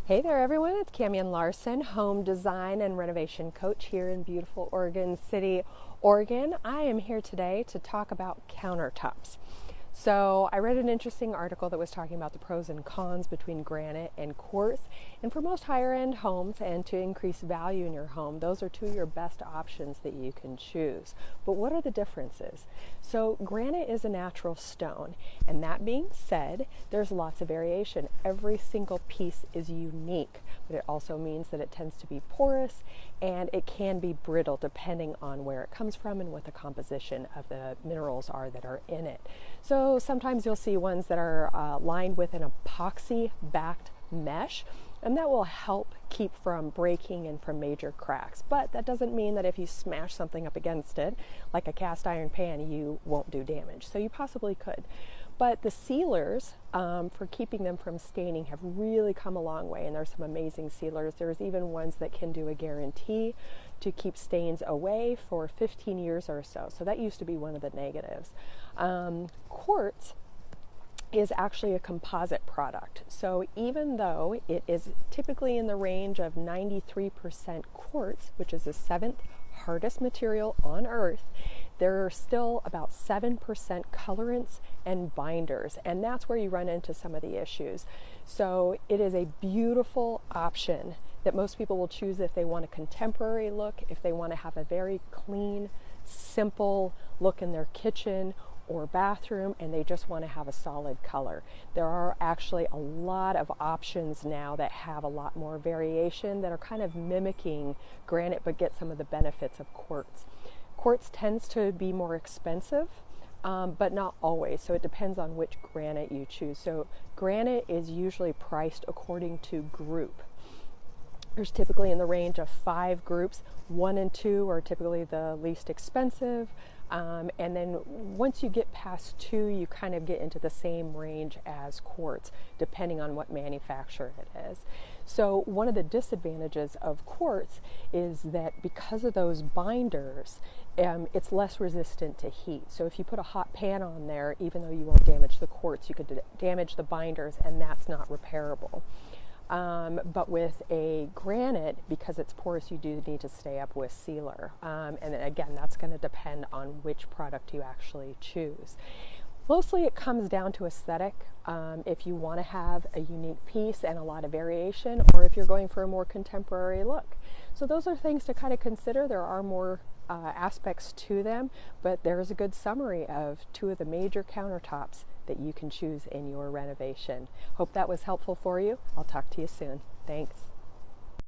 Hey there everyone, it's Camian Larson, Home Design and Renovation Coach here in beautiful Oregon City, Oregon. I am here today to talk about countertops. So I read an interesting article that was talking about the pros and cons between granite and quartz. And for most higher end homes and to increase value in your home, those are two of your best options that you can choose. But what are the differences? So granite is a natural stone. And that being said, there's lots of variation. Every single piece is unique, but it also means that it tends to be porous and it can be brittle depending on where it comes from and what the composition of the minerals are that are in it. So sometimes you'll see ones that are lined with an epoxy backed mesh, and that will help keep from breaking and from major cracks. But that doesn't mean that if you smash something up against it, like a cast iron pan, you won't do damage. So you possibly could. But the sealers, for keeping them from staining, have really come a long way, and there's some amazing sealers. There's even ones that can do a guarantee to keep stains away for 15 years or so. So that used to be one of the negatives. Quartz is actually a composite product. So even though it is typically in the range of 93% quartz, which is the seventh hardest material on Earth, there are still about 7% colorants and binders, and that's where you run into some of the issues. So it is a beautiful option that most people will choose if they want a contemporary look, if they want to have a very clean, simple look in their kitchen or bathroom, and they just want to have a solid color. There are actually a lot of options now that have a lot more variation that are kind of mimicking granite but get some of the benefits of quartz. Quartz tends to be more expensive, but not always, so it depends on which granite you choose. So granite is usually priced according to group. There's typically in the range of 5 groups. 1 and 2 are typically the least expensive. And then once you get past 2, you kind of get into the same range as quartz, depending on what manufacturer it is. So one of the disadvantages of quartz is that because of those binders, it's less resistant to heat. So if you put a hot pan on there, even though you won't damage the quartz, you could damage the binders, and that's not repairable. But with a granite, because it's porous, you do need to stay up with sealer. And then again, that's going to depend on which product you actually choose. Mostly it comes down to aesthetic. If you want to have a unique piece and a lot of variation, or if you're going for a more contemporary look. So those are things to kind of consider. There are more aspects to them, but there's a good summary of 2 of the major countertops that you can choose in your renovation. Hope that was helpful for you. I'll talk to you soon. Thanks.